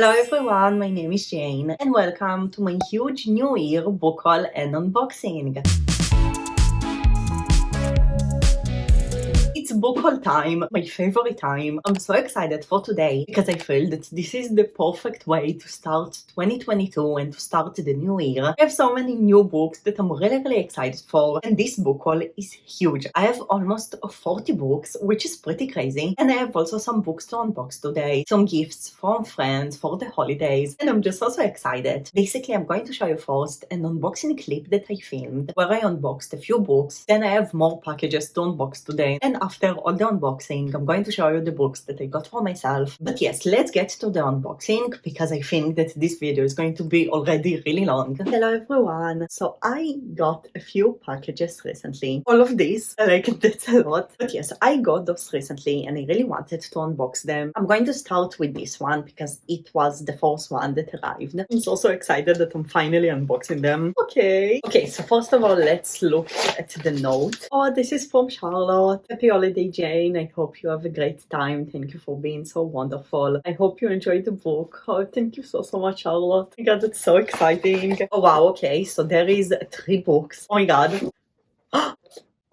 Hello everyone, my name is Jane and welcome to my huge New Year book haul and unboxing. It's book haul time, my favorite time. I'm so excited for today because I feel that this is the perfect way to start 2022 and to start the new year. I have so many new books that I'm really excited for, and this book haul is huge. I have almost 40 books, which is pretty crazy, and I have also some books to unbox today, some gifts from friends for the holidays, and I'm just also excited. Basically, I'm going to show you first an unboxing clip that I filmed where I unboxed a few books, then I have more packages to unbox today, and after all the unboxing, I'm going to show you the books that I got for myself. But yes, let's get to the unboxing because I think that this video is going to be already really long. Hello everyone! So I got a few packages recently. All of these, like that's a lot. But yes, I got those recently and I really wanted to unbox them. I'm going to start with this one because it was the first one that arrived. I'm so excited that I'm finally unboxing them. Okay, so first of all, let's look at the note. Oh, this is from Charlotte. Happy holiday, Jane. I hope you have a great time. Thank you for being so wonderful. I hope you enjoyed the book. Oh, thank you so much, Charlotte. Oh my god, that's so exciting. Oh wow, okay, so there is 3 books. Oh my god.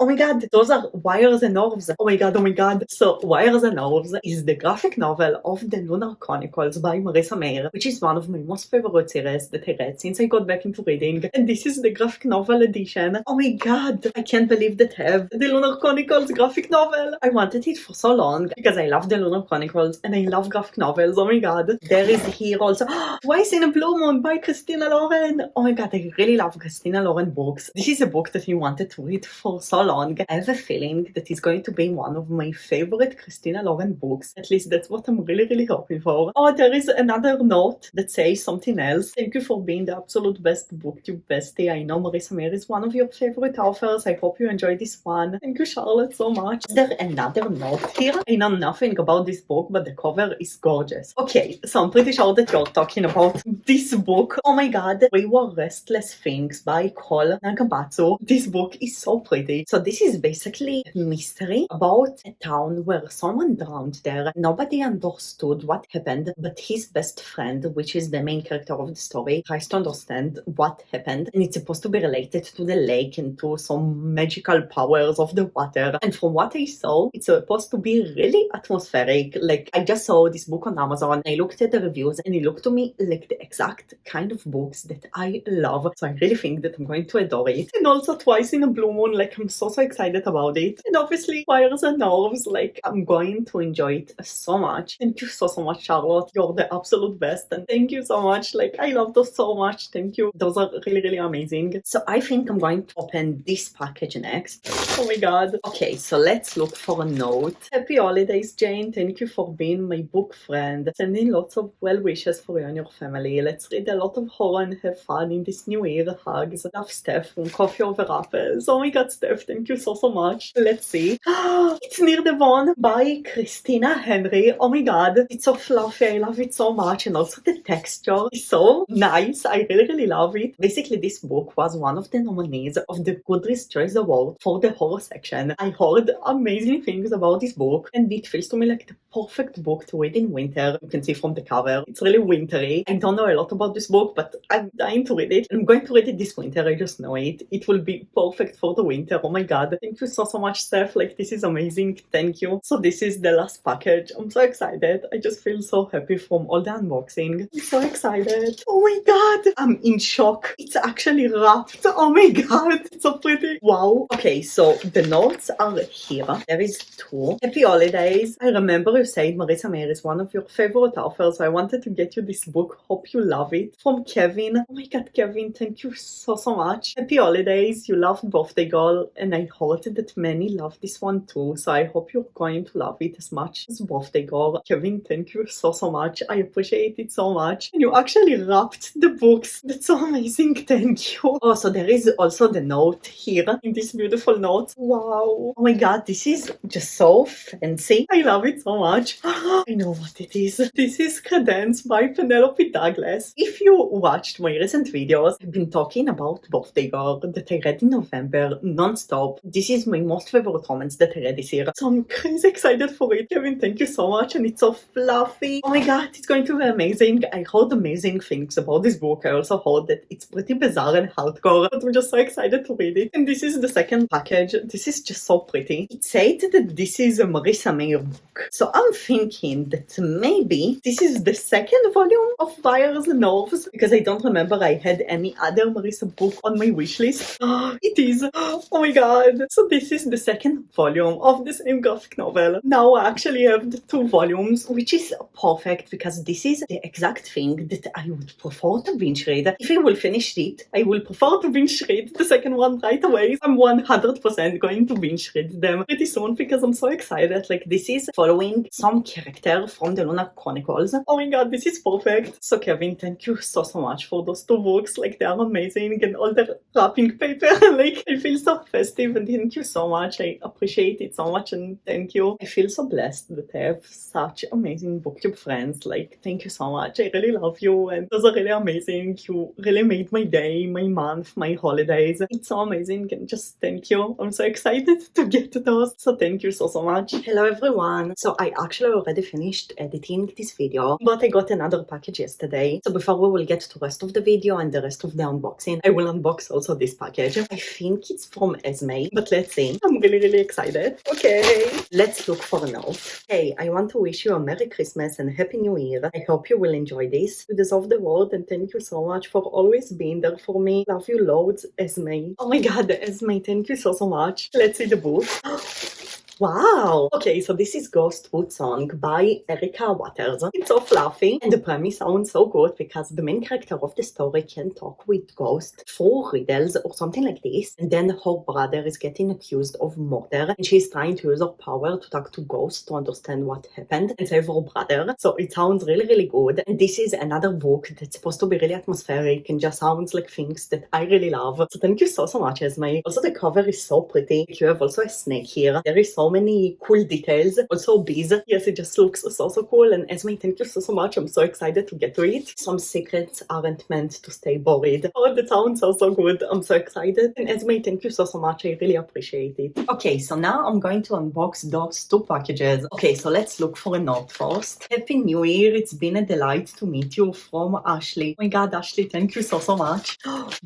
Oh my god, those are Wires and Nerves. Oh my god. So Wires and Nerves is the graphic novel of the Lunar Chronicles by Marissa Meyer, which is one of my most favorite series that I read since I got back into reading. And this is the graphic novel edition. Oh my god, I can't believe that I have the Lunar Chronicles graphic novel. I wanted it for so long because I love the Lunar Chronicles and I love graphic novels. Oh my god. There is here also Twice in a Blue Moon by Christina Lauren. Oh my god, I really love Christina Lauren books. This is a book that I wanted to read for so long. I have a feeling that it's going to be one of my favorite Christina Lauren books. At least that's what I'm really hoping for. Oh, there is another note that says something else. Thank you for being the absolute best booktube bestie. I know Marissa Meyer is one of your favorite authors. I hope you enjoyed this one. Thank you, Charlotte, so much. Is there another note here? I know nothing about this book, but the cover is gorgeous. Okay, so I'm pretty sure that you're talking about this book. Oh my god, We Were Restless Things by Cole Nagamatsu. This book is so pretty. So this is basically a mystery about a town where someone drowned there. Nobody understood what happened, but his best friend, which is the main character of the story, tries to understand what happened, and it's supposed to be related to the lake and to some magical powers of the water. And from what I saw, it's supposed to be really atmospheric. Like, I just saw this book on Amazon, I looked at the reviews, and it looked to me like the exact kind of books that I love. So I really think that I'm going to adore it. And also Twice in a Blue Moon, like, I'm so excited about it. And obviously Wires and Nerves, like, I'm going to enjoy it so much. Thank you so much, Charlotte. You're the absolute best, and thank you so much. Like, I love those so much. Thank you. Those are really amazing. So I think I'm going to open this package next. Oh my god. Okay, so let's look for a note. Happy holidays, Jane. Thank you for being my book friend. Sending lots of well wishes for you and your family. Let's read a lot of horror and have fun in this new year. Hugs. Love, Steph from Coffee Over Apples. Oh my god, Steph, thank you so much. Let's see. It's Near the Bone by Christina Henry. Oh my god, it's so fluffy. I love it so much, and also the texture is so nice. I really love it. Basically, this book was one of the nominees of the Goodreads Choice Award for the horror section. I heard amazing things about this book, and it feels to me like the perfect book to read in winter. You can see from the cover, it's really wintry. I don't know a lot about this book, but I'm dying to read it. I'm going to read it this winter, I just know it. It will be perfect for the winter. Oh my god, thank you so much, Steph. Like, this is amazing. Thank you. So this is the last package. I'm so excited. I just feel so happy from all the unboxing. I'm so excited. Oh my god, I'm in shock. It's actually wrapped. Oh my god, it's so pretty. Wow. Okay, so the notes are here. There is 2. Happy holidays. I remember you said Marissa Meyer is one of your favorite authors, so I wanted to get you this book. Hope you love it. From Kevin. Oh my god, Kevin, thank you so much. Happy holidays. You loved Birthday Girl, and I heard that many love this one too, so I hope you're going to love it as much as Birthday Girl. Kevin, thank you so much. I appreciate it so much. And you actually wrapped the books. That's so amazing. Thank you. Oh, so there is also the note here in this beautiful note. Wow. Oh my god, this is just so fancy. I love it so much. I know what it is. This is Credence by Penelope Douglas. If you watched my recent videos, I've been talking about Birthday Girl that I read in November non-stop top. This is my most favorite romance that I read this year. So I'm crazy excited for it. Kevin, thank you so much. And it's so fluffy. Oh my god, it's going to be amazing. I heard amazing things about this book. I also heard that it's pretty bizarre and hardcore, but I'm just so excited to read it. And this is the second package. This is just so pretty. It said that this is a Marissa Mayer book. So I'm thinking that maybe this is the second volume of Fire's Nerves, because I don't remember I had any other Marissa book on my wish list. It is. Oh my god. So this is the second volume of the same graphic novel. Now I actually have the 2 volumes, which is perfect because this is the exact thing that I would prefer to binge read. If I will finish it, I will prefer to binge read the second one right away. I'm 100% going to binge read them pretty soon because I'm so excited. Like, this is following some character from the Lunar Chronicles. Oh my god, this is perfect. So Kevin, thank you so much for those 2 books. Like, they are amazing, and all the wrapping paper. Like, I feel so festive, and thank you so much. I appreciate it so much, and thank you. I feel so blessed that I have such amazing booktube friends. Like, thank you so much. I really love you, and those are really amazing. You really made my day, my month, my holidays. It's so amazing, and just thank you. I'm so excited to get those. So thank you so much. Hello everyone. So I actually already finished editing this video, but I got another package yesterday. So before we will get to the rest of the video and the rest of the unboxing, I will unbox also this package. I think it's from Esme, but let's see. I'm really excited. Okay, let's look for a note. Hey, I want to wish you a Merry Christmas and Happy New Year. I hope you will enjoy this. You deserve the world, and thank you so much for always being there for me. Love you loads, Esme. Oh my god, Esme, thank you so much. Let's see the book. Wow! Okay, so this is Ghost Wood Song by Erica Waters. It's so fluffy, and the premise sounds so good because the main character of the story can talk with ghosts through riddles or something like this, and then her brother is getting accused of murder, and she's trying to use her power to talk to ghosts to understand what happened and save her brother. So it sounds really good, and this is another book that's supposed to be really atmospheric and just sounds like things that I really love. So thank you so much, Esme. Also, the cover is so pretty. You have also a snake here. There is so many cool details. Also bees. Yes, it just looks so cool. And Esme, thank you so much. I'm so excited to get to it. Some secrets aren't meant to stay buried. Oh, that sounds so good. I'm so excited. And Esme, thank you so much. I really appreciate it. Okay, so now I'm going to unbox those 2 packages. Okay, so let's look for a note first. Happy New Year. It's been a delight to meet you, from Ashley. Oh my god, Ashley, thank you so much.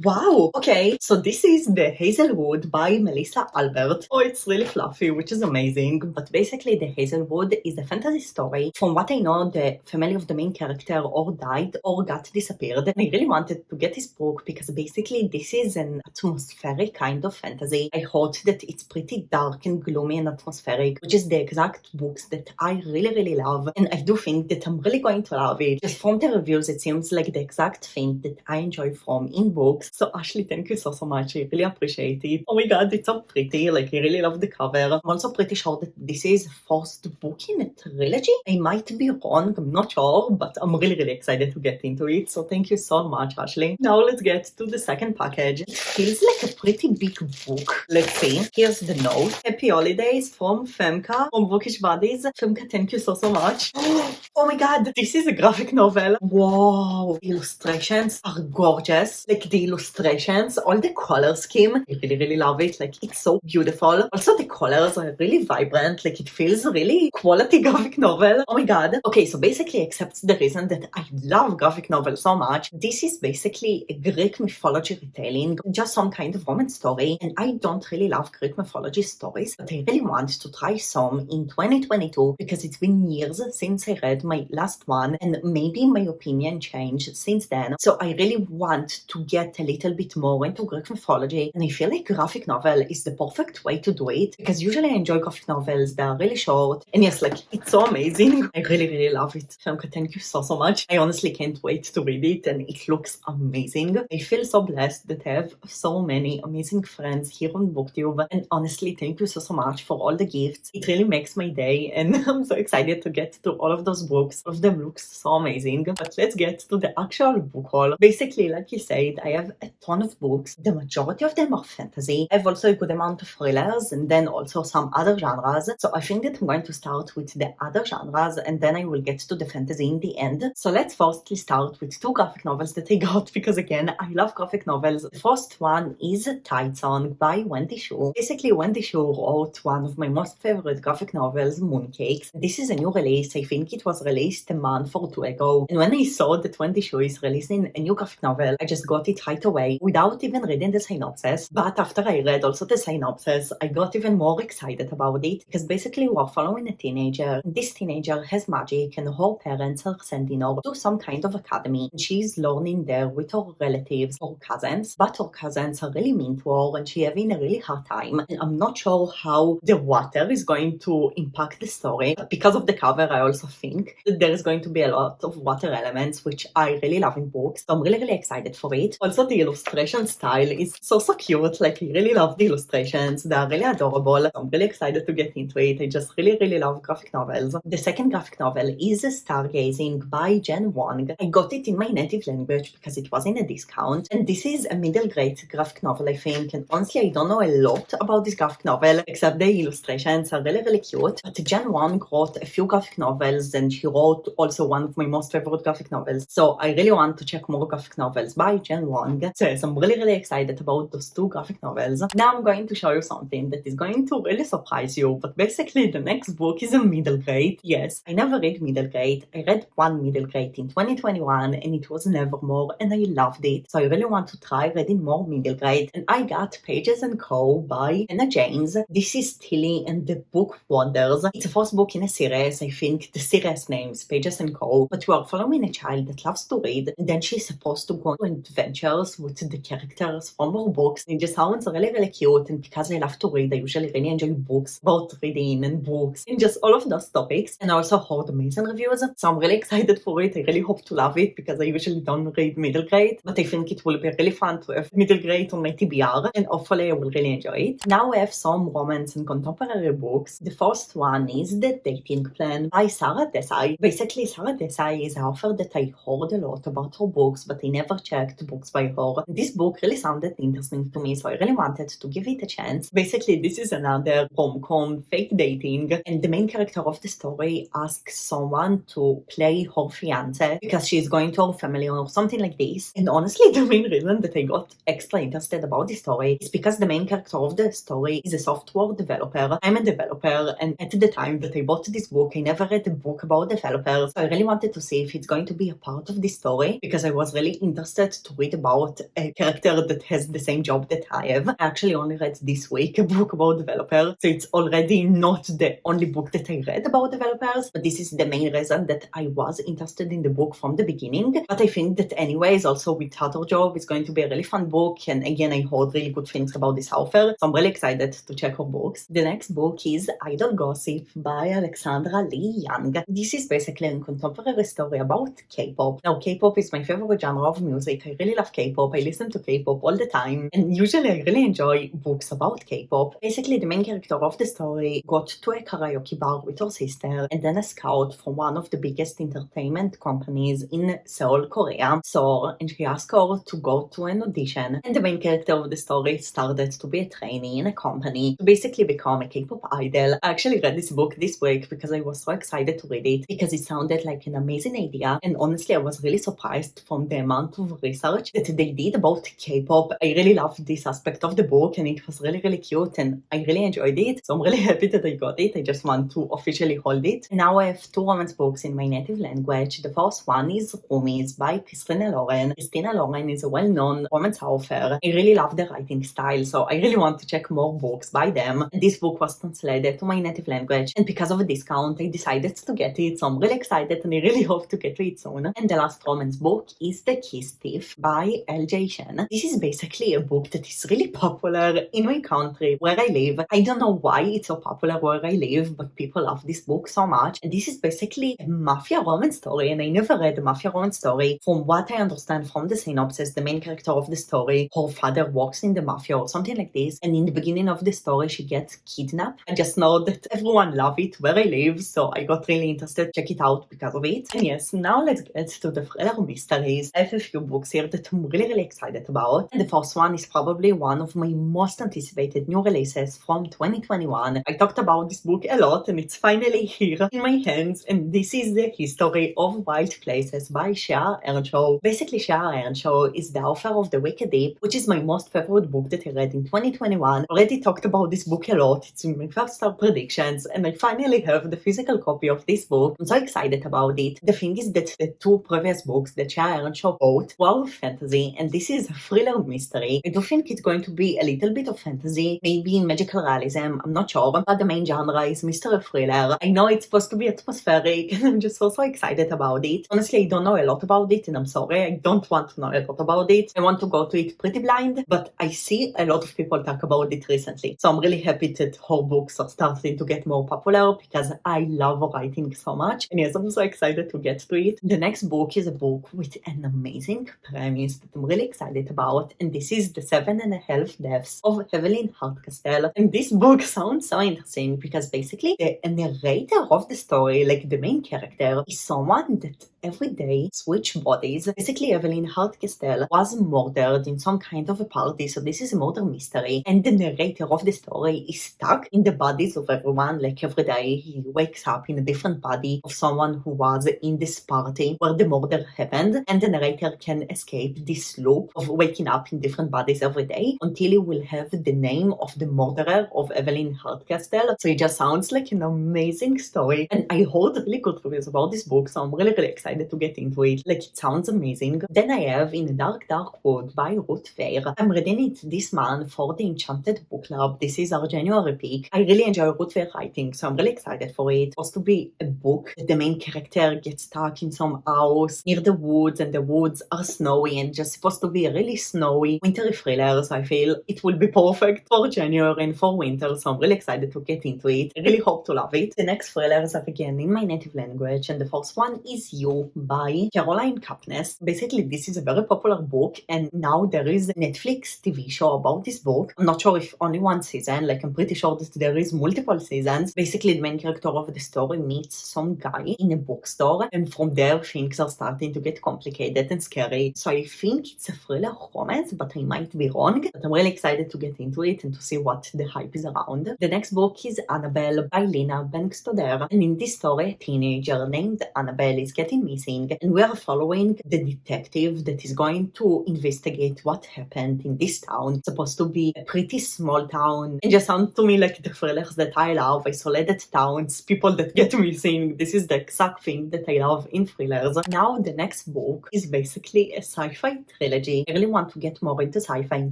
Wow. Okay, so this is The Hazelwood by Melissa Albert. Oh, it's really fluffy, which is amazing. But basically, The Hazelwood is a fantasy story. From what I know, the family of the main character or died or got disappeared. And I really wanted to get this book because basically this is an atmospheric kind of fantasy. I heard that it's pretty dark and gloomy and atmospheric, which is the exact books that I really love. And I do think that I'm really going to love it. Just from the reviews, it seems like the exact thing that I enjoy from in books. So Ashley, thank you so much. I really appreciate it. Oh my god, it's so pretty. Like, I really love the cover. I'm also pretty sure that this is first book in a trilogy. I might be wrong, I'm not sure, but I'm really excited to get into it. So thank you so much, Ashley. Now let's get to the second package. It feels like a pretty big book. Let's see. Here's the note. Happy holidays from Femka, from Bookish Buddies. Femka, thank you so much. Oh my god, this is a graphic novel. Wow, the illustrations are gorgeous. Like, the illustrations, all the color scheme, I really love it. Like, it's so beautiful. Also, the colors are really vibrant. Like, it feels really quality graphic novel. Oh my god. Okay, so basically, except the reason that I love graphic novels so much, this is basically a Greek mythology retelling, just some kind of romance story. And I don't really love Greek mythology stories, but I really want to try some in 2022 because it's been years since I read my last one, and maybe my opinion changed since then. So I really want to get a little bit more into Greek mythology, and I feel like graphic novel is the perfect way to do it because usually I enjoy graphic novels. They're really short, and yes, like, it's so amazing. I really love it. Femka, thank you so much. I honestly can't wait to read it, and it looks amazing. I feel so blessed that I have so many amazing friends here on BookTube, and honestly, thank you so much for all the gifts. It really makes my day, and I'm so excited to get to all of those books. All of them look so amazing. But let's get to the actual book haul. Basically, like you said, I have a ton of books. The majority of them are fantasy. I have also a good amount of thrillers, and then also some other genres. So I think that I'm going to start with the other genres and then I will get to the fantasy in the end. So let's firstly start with two graphic novels that I got because again, I love graphic novels. The first one is Tide Song by Wendy Xu. Basically, Wendy Xu wrote one of my most favorite graphic novels, Mooncakes. This is a new release. I think it was released a month or two ago. And when I saw that Wendy Xu is releasing a new graphic novel, I just got it right away without even reading the synopsis. But after I read also the synopsis, I got even more excited about it because basically we're following a teenager. This teenager has magic and her parents are sending her to some kind of academy. And she's learning there with her relatives or cousins, but her cousins are really mean to her and she's having a really hard time. And I'm not sure how the water is going to impact the story. But because of the cover, I also think that there is going to be a lot of water elements, which I really love in books. So I'm really excited for it. Also, the illustration style is so cute. Like, I really love the illustrations. They are really adorable. So I'm really excited to get into it. I just really love graphic novels. The second graphic novel is Stargazing by Jen Wong. I got it in my native language because it was in a discount. And this is a middle grade graphic novel, I think. And honestly, I don't know a lot about this graphic novel, except the illustrations are really cute. But Jen Wong wrote a few graphic novels and she wrote also one of my most favorite graphic novels. So I really want to check more graphic novels by Jen Wong. So yes, I'm really excited about those two graphic novels. Now I'm going to show you something that is going to really surprise you. But basically the next book is a middle grade. Yes, I never read middle grade. I read one middle grade in 2021 and it was Nevermore and I loved it. So I really want to try reading more middle grade. And I got Pages & Co. by Anna James. This is Tilly and the Book Wonders. It's the first book in a series. I think the series name is Pages & Co. But we are following a child that loves to read and then she's supposed to go on adventures with the characters from her books. It just sounds really cute, and because I love to read, I usually really enjoy books about reading and books and just all of those topics. And I also heard amazing reviews, so I'm really excited for it. I really hope to love it because I usually don't read middle grade, but I think it will be really fun to have middle grade on my TBR and hopefully I will really enjoy it. Now we have some romance and contemporary books. The first one is The Dating Plan by Sarah Desai. Basically, Sarah Desai is an author that I heard a lot about her books, but I never checked books by her. This book really sounded interesting to me, so I really wanted to give it a chance. Basically, this is another rom-com fake dating, and the main character of the story asks someone to play her fiance because she's going to her family or something like this. And honestly, the main reason that I got extra interested about this story is because the main character of the story is a software developer. I'm a developer, and at the time that I bought this book, I never read a book about developers, so I really wanted to see if it's going to be a part of this story because I was really interested to read about a character that has the same job that I have. I actually only read this week a book about developers, so it's already not the only book that I read about developers, but this is the main reason that I was interested in the book from the beginning. But I think that anyways, also with Other Job, it's going to be a really fun book, and again, I heard really good things about this author, so I'm really excited to check her books. The next book is Idol Gossip by Alexandra Lee Young. This is basically a contemporary story about K-pop. Now, K-pop is my favorite genre of music. I really love K-pop. I listen to K-pop all the time, and usually I really enjoy books about K-pop. Basically, the main character of the story got to a karaoke bar with her sister, and then a scout from one of the biggest entertainment companies in Seoul, Korea saw her, and she asked her to go to an audition. And the main character of the story started to be a trainee in a company to basically become a K-pop idol. I actually read this book this week because I was so excited to read it because it sounded like an amazing idea, and honestly I was really surprised from the amount of research that they did about K-pop. I really loved this aspect of the book and it was really cute and I really enjoyed it, so I'm really happy that I got it. I just want to officially hold it. And now I have two romance books in my native language. The first one is Roomies by Christina Lauren. Christina Lauren is a well-known romance author. I really love the writing style, so I really want to check more books by them. And this book was translated to my native language, and because of a discount I decided to get it, so I'm really excited and I really hope to get to it soon. And the last romance book is The Kiss Thief by LJ Shen. This is basically a book that is really popular in my country where I live. I don't know why it's so popular where I live, but people love this book so much. And this is basically a mafia romance story, and I never read a mafia romance story. From what I understand from the synopsis, the main character of the story, her father works in the mafia or something like this, and in the beginning of the story she gets kidnapped. I just know that everyone loves it where I live, so I got really interested to check it out because of it. And yes, now let's get to the thriller mysteries. I have a few books here that I'm really excited about. And the first one is probably one of my most anticipated new releases from 2022. 2021. I talked about this book a lot and it's finally here in my hands, and this is the history of Wild Places by Shea Earnshaw. Basically, Shea Earnshaw is the author of The Wicked Deep, which is my most favorite book that I read in 2021. Already talked about this book a lot. It's in my first star predictions, and I finally have the physical copy of this book. I'm so excited about it. The thing is that the two previous books that Shea Earnshaw wrote were fantasy, and this is a thriller mystery. I do think it's going to be a little bit of fantasy, maybe magical realism, I'm not sure, but the main genre is mystery thriller. I know it's supposed to be atmospheric, and I'm just so excited about it. Honestly, I don't know a lot about it, and I'm sorry, I don't want to know a lot about it. I want to go to it pretty blind, but I see a lot of people talk about it recently. So I'm really happy that her books are starting to get more popular because I love writing so much. And yes, I'm so excited to get to it. The next book is a book with an amazing premise that I'm really excited about, and this is The 7.5 Deaths of Evelyn Hardcastle. And this book sounds so interesting because basically the narrator of the story, like the main character, is someone that every day switch bodies. Basically, Evelyn Hardcastle was murdered in some kind of a party, so this is a murder mystery, and the narrator of the story is stuck in the bodies of everyone. Like every day he wakes up in a different body of someone who was in this party where the murder happened, and the narrator can escape this loop of waking up in different bodies every day until he will have the name of the murderer of Evelyn Hardcastle. So it just sounds like an amazing story, and I heard really good reviews about this book, so I'm really excited to get into it. Like, it sounds amazing. Then I have In a Dark Dark Wood by Ruth Ware. I'm reading it this month for the Enchanted book club. This is our January pick. I really enjoy Ruth Ware writing, so I'm really excited for it. It's supposed to be a book that the main character gets stuck in some house near the woods, and the woods are snowy, and just supposed to be a really snowy wintry thriller, so I feel it will be perfect for January and for winter, so I'm really excited to get into it. I really hope to love it. The next thrillers are again in my native language, and the first one is You by Caroline Kepnes. Basically, this is a very popular book, and now there is a Netflix TV show about this book. I'm not sure if only one season, like I'm pretty sure that there is multiple seasons. Basically, the main character of the story meets some guy in a bookstore, and from there things are starting to get complicated and scary. So I think it's a thriller romance, but I might be wrong. But I'm really excited to get into it and to see what the hype is around. The next book is Annabelle by Lena Bankstoder, and in this story, a teenager named Annabelle is getting missing, and we are following the detective that is going to investigate what happened in this town. It's supposed to be a pretty small town, and just sounds to me like the thrillers that I love. Isolated towns, people that get missing. This is the exact thing that I love in thrillers. Now the next book is basically a sci-fi trilogy. I really want to get more into sci-fi in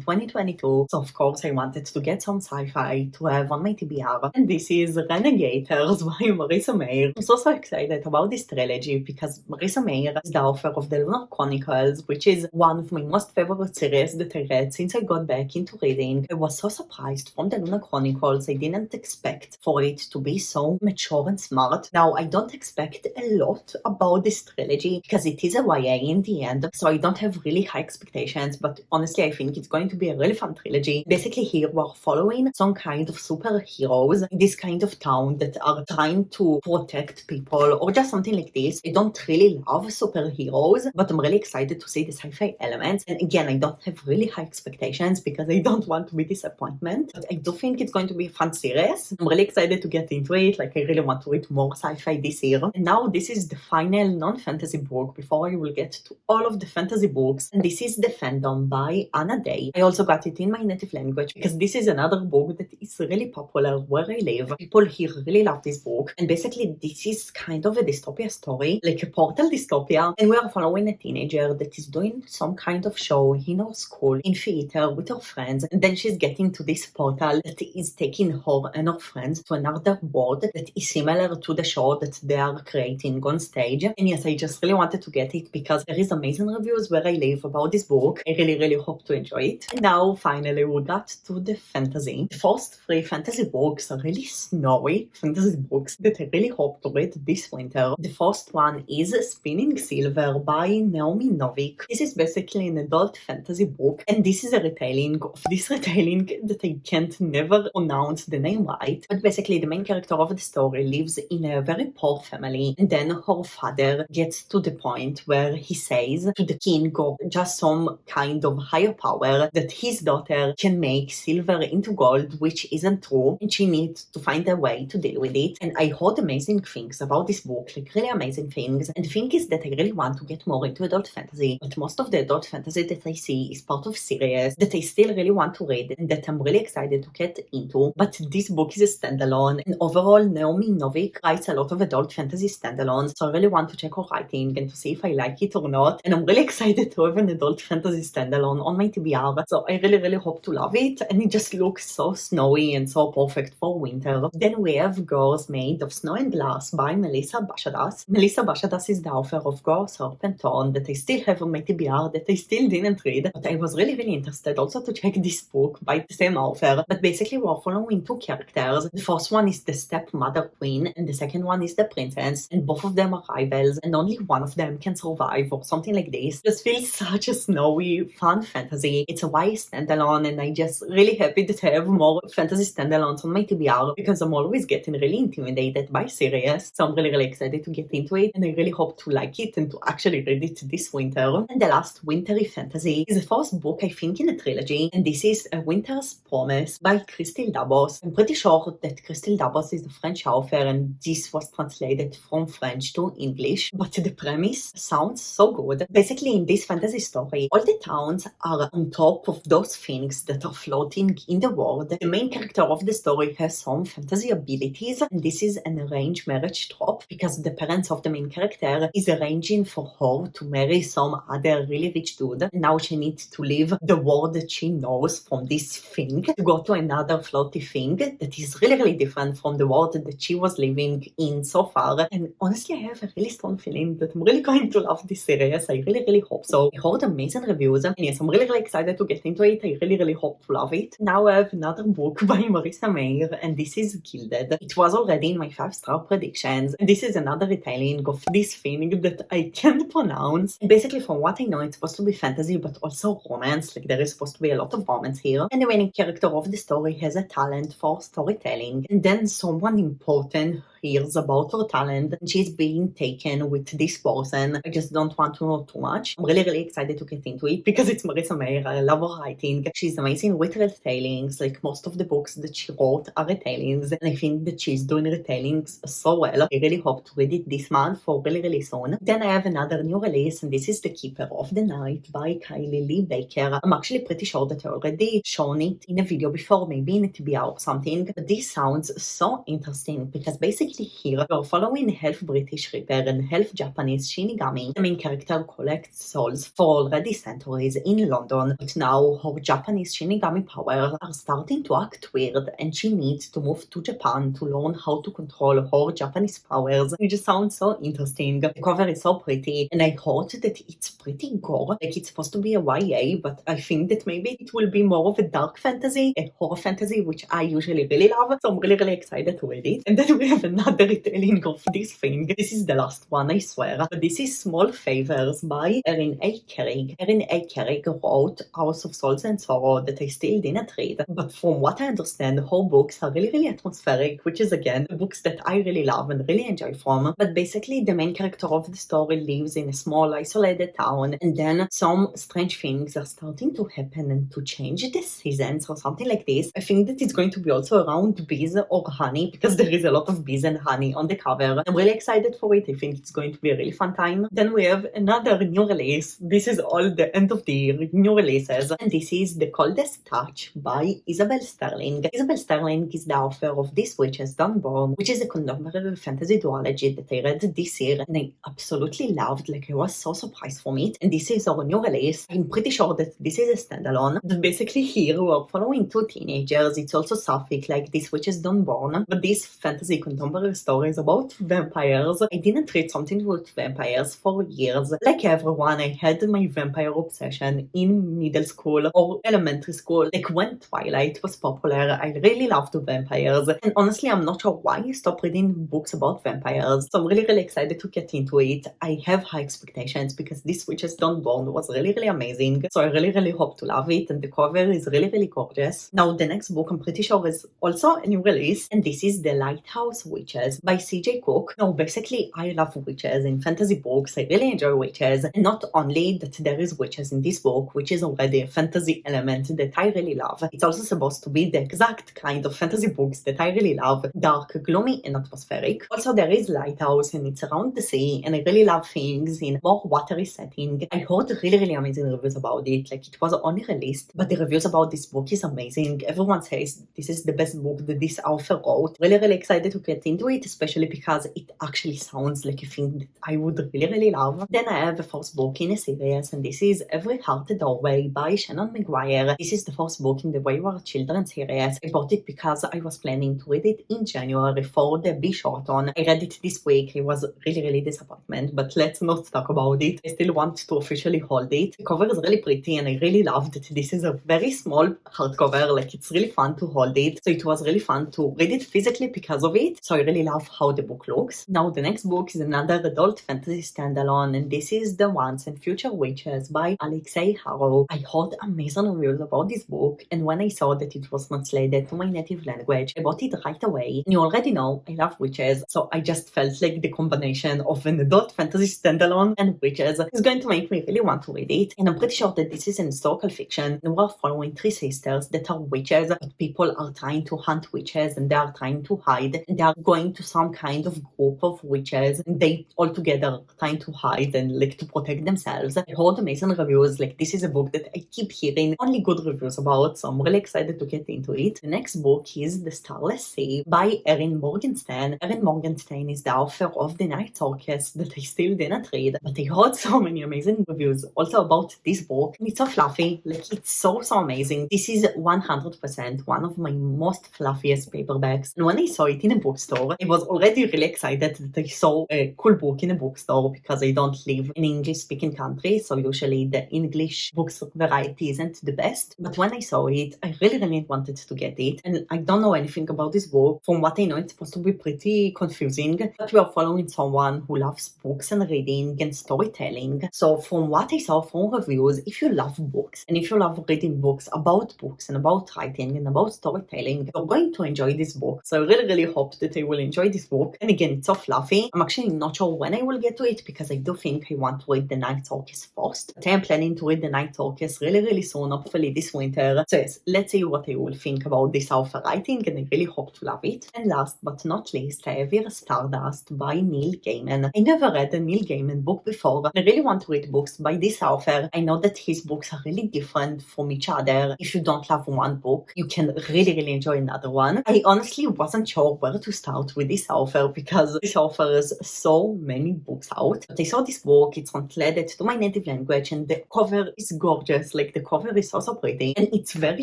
2022, so of course I wanted to get some sci-fi to have on my TBR, and this is Renegators by Marissa Mayer. I'm so excited about this trilogy because Marissa Mayer is the author of the Lunar Chronicles, which is one of my most favorite series that I read since I got back into reading. I was so surprised from the Lunar Chronicles. I didn't expect for it to be so mature and smart. Now, I don't expect a lot about this trilogy because it is a YA in the end, so I don't have really high expectations, but honestly I think it's going to be a really fun trilogy. Basically here we're following some kind of superheroes in this kind of town that are trying to protect people or just something like this. I don't really love superheroes, but I'm really excited to see the sci-fi elements, and again I don't have really high expectations because I don't want to be disappointment, but I do think it's going to be a fun series. I'm really excited to get into it. Like, I really want to read more sci-fi this year. And now this is the final non-fantasy book before I will get to all of the fantasy books, and this is The Fandom by Anna Day. I also got it in my native language because this is another book that is really popular where I live. People here really love this book, and basically this is kind of a dystopia story, like a portal dystopia, and we are following a teenager that is doing some kind of show in her school in theater with her friends, and then she's getting to this portal that is taking her and her friends to another world that is similar to the show that they are creating on stage. And yes, I just really wanted to get it because there is amazing reviews where I live about this book. I really hope to enjoy it. And now finally we got to the fantasy. The first 3 fantasy books are really snowy fantasy books that I really hope to read this winter. The first one is Spinning Silver by Naomi Novik. This is basically an adult fantasy book, and this is a retelling of this retelling that I can't never pronounce the name right. But basically the main character of the story lives in a very poor family, and then her father gets to the point where he says to the king or just some kind of higher power that his daughter can make silver into gold, which is isn't true, and she needs to find a way to deal with it. And I heard amazing things about this book, like really amazing things. And the thing is that I really want to get more into adult fantasy, but most of the adult fantasy that I see is part of series that I still really want to read and that I'm really excited to get into. But this book is a standalone, and overall Naomi Novik writes a lot of adult fantasy standalones, so I really want to check her writing and to see if I like it or not. And I'm really excited to have an adult fantasy standalone on my TBR, so I really hope to love it. And it just looks so snowy and so perfect for winter. Then we have Gores Made of Snow and Glass by Melissa Bashadas. Melissa Bashadas is the author of Gore, Serpent, Thorn that I still have on my TBR that I still didn't read, but I was really interested also to check this book by the same author. But basically we're following two characters. The first one is the stepmother queen and the second one is the princess, and both of them are rivals and only one of them can survive or something like this. Just feels such a snowy, fun fantasy. It's a YA standalone and I just really happy to have more fantasy standalones on my TBR because I'm always getting really intimidated by series. So I'm really excited to get into it and I really hope to like it and to actually read it this winter. And the last wintry fantasy is the first book I think in a trilogy, and this is A Winter's Promise by Christelle Dabos. I'm pretty sure that Christelle Dabos is a French author and this was translated from French to English, but the premise sounds so good. Basically in this fantasy story, all the towns are on top of those things that are floating in the world. The main character of the story has some fantasy abilities, and this is an arranged marriage trope because the parents of the main character is arranging for her to marry some other really rich dude, and now she needs to leave the world that she knows from this thing to go to another floaty thing that is really different from the world that she was living in so far. And honestly, I have a really strong feeling that I'm really going to love this series. I really hope so. I heard amazing reviews, and yes, I'm really excited to get into it. I really hope to love it. Now I have another book by Marissa Meyer, and this is Gilded. It was already in my 5-star predictions, and this is another retelling of this thing that I can't pronounce. And basically, from what I know, it's supposed to be fantasy, but also romance. Like there is supposed to be a lot of romance here. And the main character of the story has a talent for storytelling, and then someone important hears about her talent and she's being taken with this person. I just don't want to know too much. I'm really excited to get into it because it's Marissa Meyer. I love her writing. She's amazing with retellings. Like most of the books that she wrote are retellings, and I think that she's doing retellings so well. I really hope to read it this month for really soon. Then I have another new release, and this is The Keeper of the Night by Kylie Lee Baker. I'm actually pretty sure that I already shown it in a video before, maybe in a TBR or something, but this sounds so interesting because basically here we're following half British Reaper and half Japanese Shinigami. The main character collects souls for already centuries in London, but now her Japanese Shinigami powers are starting to act weird and she needs to move to Japan to learn how to control her Japanese powers. It just sounds so interesting. The cover is so pretty, and I heard that it's pretty gore. Like it's supposed to be a YA, but I think that maybe it will be more of a dark fantasy, a horror fantasy, which I usually really love. So I'm really excited to read it. And then we have another retelling of this thing. This is the last one, I swear. But this is Small Favors by Erin A. Carrig. Erin A. Carrig wrote House of Souls and Sorrow that I still didn't read. But from what I understand, her books are really atmospheric, which is again the books that I really love and really enjoy from. But basically the main character of the story lives in a small isolated town, and then some strange things are starting to happen and to change the seasons or something like this. I think that it's going to be also around bees or honey because there is a lot of bees and honey on the cover. I'm really excited for it. I think it's going to be a really fun time. Then we have another new release. This is all the end of the year new releases, and this is The Coldest Touch by Isabel Sterling. Isabel Sterling is the author of This Witch Has Done Born, which is a contemporary fantasy duology that I read this year and I absolutely loved. Like I was so surprised from it, and this is our new release. I'm pretty sure that this is a standalone. But basically here we're following two teenagers. It's also sapphic like This Witch Has Done Born, but this fantasy contemporary story is about vampires. I didn't read something with vampires for years. Like everyone, I had my vampire obsession in middle school or elementary school. Like when Twilight was popular, I really loved vampires. And honestly, I'm not sure why I stopped reading books about vampires. So I'm really excited to get into it. I have high expectations because This Witch Has Done Born was really amazing. So I really hope to love it, and the cover is really gorgeous. Now the next book I'm pretty sure is also a new release, and this is The Lighthouse Witch Witches by CJ Cook. Now, basically, I love witches in fantasy books. I really enjoy witches. And not only that there is witches in this book, which is already a fantasy element that I really love, it's also supposed to be the exact kind of fantasy books that I really love, dark, gloomy, and atmospheric. Also, there is lighthouse and it's around the sea, and I really love things in more watery setting. I heard really amazing reviews about it. Like, it was only released, but the reviews about this book is amazing. Everyone says this is the best book that this author wrote. Really excited to get into it, especially because it actually sounds like a thing that I would really love. Then I have the first book in a series, and this is Every Heart a Doorway by Shannon McGuire. This is the first book in the Wayward Children series. I bought it because I was planning to read it in January for the Be Shorton. I read it this week. It was really disappointment, but let's not talk about it. I still want to officially hold it. The cover is really pretty, and I really love that this is a very small hardcover. Like, it's really fun to hold it. So it was really fun to read it physically because of it. So I really love how the book looks. Now, the next book is another adult fantasy standalone, and this is The Once and Future Witches by Alexei Harrow. I heard amazing reviews about this book, and when I saw that it was translated to my native language, I bought it right away. And you already know I love witches, so I just felt like the combination of an adult fantasy standalone and witches is going to make me really want to read it. And I'm pretty sure that this is an historical fiction, and we're following three sisters that are witches, but people are trying to hunt witches and they are trying to hide, and they are going to some kind of group of witches, and they all together are trying to hide and like to protect themselves. I heard amazing reviews. Like, this is a book that I keep hearing only good reviews about, so I'm really excited to get into it. The next book is The Starless Sea by Erin Morgenstern. Erin Morgenstern is the author of The Night Circus that I still didn't read, but I heard so many amazing reviews also about this book, and it's so fluffy. Like, it's so amazing. This is 100% one of my most fluffiest paperbacks, and when I saw it in a bookstore, I was already really excited that I saw a cool book in a bookstore, because I don't live in an English-speaking country, so usually the English books variety isn't the best. But when I saw it, I really wanted to get it, and I don't know anything about this book. From what I know, it's supposed to be pretty confusing, but we are following someone who loves books and reading and storytelling. So from what I saw from reviews, if you love books, and if you love reading books and about writing and about storytelling, you're going to enjoy this book. So I really hope that I will enjoy this book. And again, it's so fluffy. I'm actually not sure when I will get to it, because I do think I want to read The Night Circus first. But I am planning to read The Night Circus really soon, hopefully this winter. So yes, let's see what I will think about this author writing, and I really hope to love it. And last but not least, I have here Stardust by Neil Gaiman. I never read a Neil Gaiman book before, but I really want to read books by this author. I know that his books are really different from each other. If you don't love one book, you can really enjoy another one. I honestly wasn't sure where to start with this author, because this author has so many books out. But I saw this book, it's translated to my native language, and the cover is gorgeous. Like, the cover is so pretty, and it's very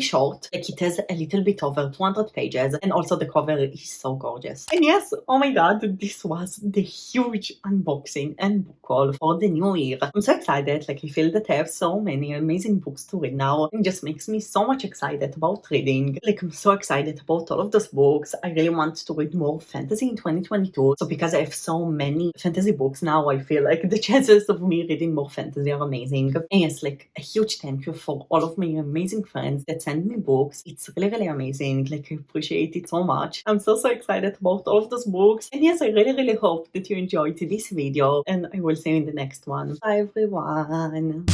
short. Like, it has a little bit over 200 pages, and also the cover is so gorgeous. And yes, oh my god, this was the huge unboxing and book haul for the new year. I'm so excited. Like, I feel that I have so many amazing books to read now. It just makes me so much excited about reading. Like, I'm so excited about all of those books. I really want to read more fantasy in 2022. So because I have so many fantasy books now, I feel like the chances of me reading more fantasy are amazing. And yes, like, a huge thank you for all of my amazing friends that send me books. It's really amazing. Like, I appreciate it so much. I'm so excited about all of those books. And yes, I really hope that you enjoyed this video, and I will see you in the next one. Bye everyone.